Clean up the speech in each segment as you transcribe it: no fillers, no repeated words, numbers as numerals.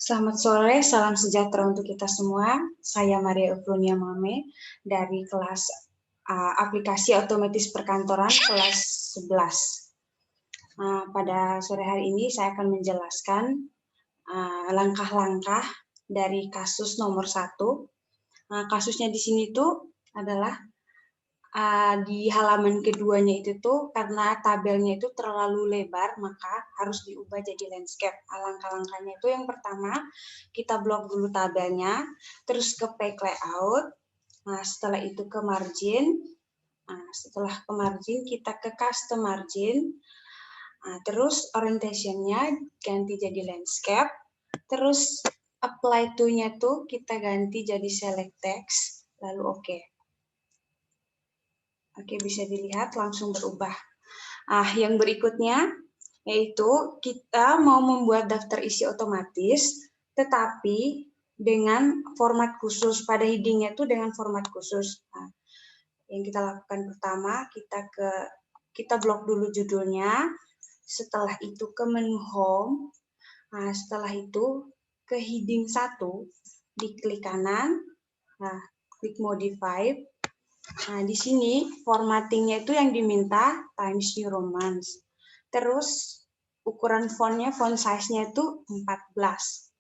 Selamat sore, salam sejahtera untuk kita semua. Saya Maria Eufronia Mame dari kelas aplikasi otomatis perkantoran kelas 11. Pada sore hari ini saya akan menjelaskan langkah-langkah dari kasus nomor 1. Kasusnya di sini tuh adalah di halaman keduanya itu tuh karena tabelnya itu terlalu lebar, maka harus diubah jadi landscape. Langkah-langkahnya itu yang pertama, kita blok dulu tabelnya, terus ke page layout, setelah itu ke margin, setelah ke margin kita ke custom margin, terus orientation-nya ganti jadi landscape, terus apply to-nya tuh kita ganti jadi select text, lalu oke. Oke, bisa dilihat langsung berubah. Yang berikutnya yaitu kita mau membuat daftar isi otomatis, tetapi dengan format khusus. Pada heading-nya itu dengan format khusus. Yang kita lakukan pertama, kita blok dulu judulnya, setelah itu ke menu home, setelah itu ke heading 1, diklik kanan, klik modify. Di sini formattingnya itu yang diminta Times New Roman. Terus ukuran fontnya, font size-nya itu 14.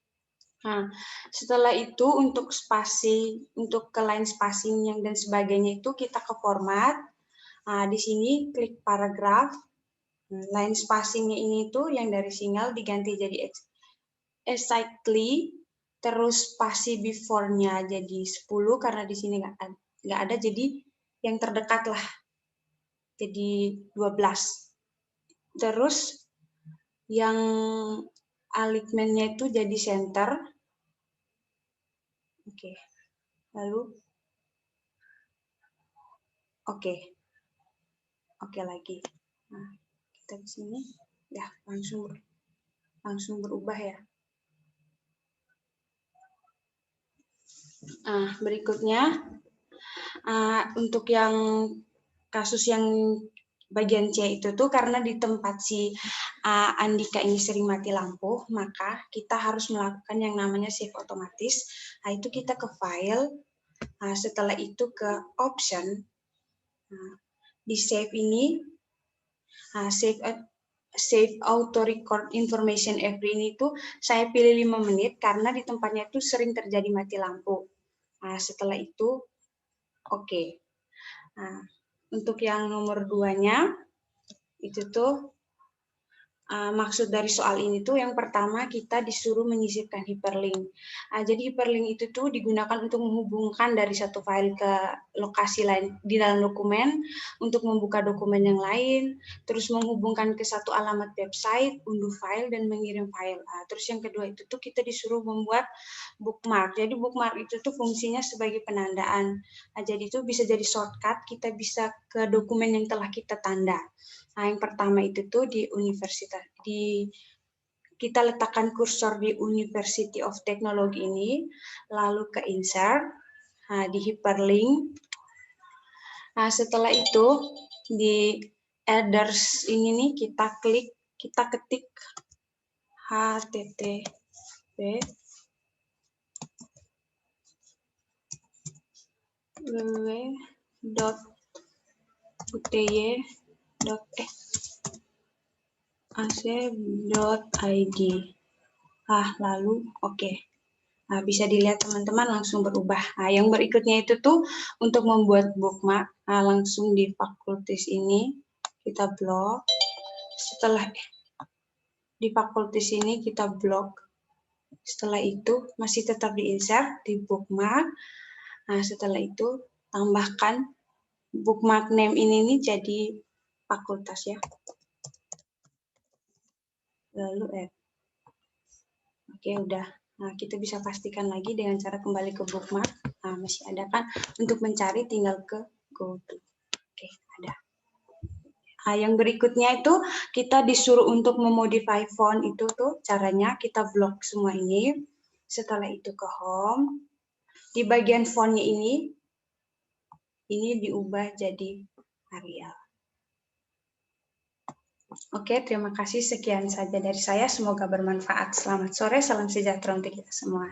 Setelah itu untuk spasi, untuk ke line spacing yang dan sebagainya itu kita ke format. Di sini klik paragraf. Line spacing-nya ini tuh yang dari single diganti jadi exactly. Terus spasi before-nya jadi 10 karena di sini nggak ada, jadi yang terdekat lah, jadi 12. Terus yang alignment-nya itu jadi center. Oke. Lalu oke lagi. Kita di sini ya langsung berubah ya. Berikutnya untuk yang kasus yang bagian C itu tuh karena di tempat si Andika ini sering mati lampu, maka kita harus melakukan yang namanya save otomatis. Itu kita ke file, setelah itu ke option, di save ini, save auto record information every ini tuh saya pilih 5 menit karena di tempatnya tuh sering terjadi mati lampu. Setelah itu oke. Untuk yang nomor 2-nya itu tuh maksud dari soal ini tuh yang pertama kita disuruh menyisipkan hyperlink. Jadi hyperlink itu tuh digunakan untuk menghubungkan dari satu file ke lokasi lain di dalam dokumen, untuk membuka dokumen yang lain, terus menghubungkan ke satu alamat website, unduh file, dan mengirim file. Terus yang kedua itu tuh kita disuruh membuat bookmark. Jadi bookmark itu tuh fungsinya sebagai penandaan. Jadi itu bisa jadi shortcut, kita bisa ke dokumen yang telah kita tanda. Yang pertama itu tuh di universitas, kita letakkan kursor di University of Technology ini, lalu ke insert, di hyperlink. Setelah itu di address ini nih kita ketik http www.uty.ac.id. Lalu oke. Bisa dilihat teman-teman langsung berubah. Yang berikutnya itu tuh untuk membuat bookmark, langsung di fakultas ini kita blok. Setelah di fakultas ini kita blok. Setelah itu masih tetap di insert di bookmark. Setelah itu tambahkan bookmark name ini nih jadi fakultas ya. Lalu oke, udah. Kita bisa pastikan lagi dengan cara kembali ke bookmark. Masih ada kan? Untuk mencari tinggal ke go to. Oke, ada. Yang berikutnya itu kita disuruh untuk memodify font itu tuh caranya kita blok semua ini. Setelah itu ke home. Di bagian fontnya ini diubah jadi Arial. Oke, terima kasih. Sekian saja dari saya. Semoga bermanfaat. Selamat sore, salam sejahtera untuk kita semua.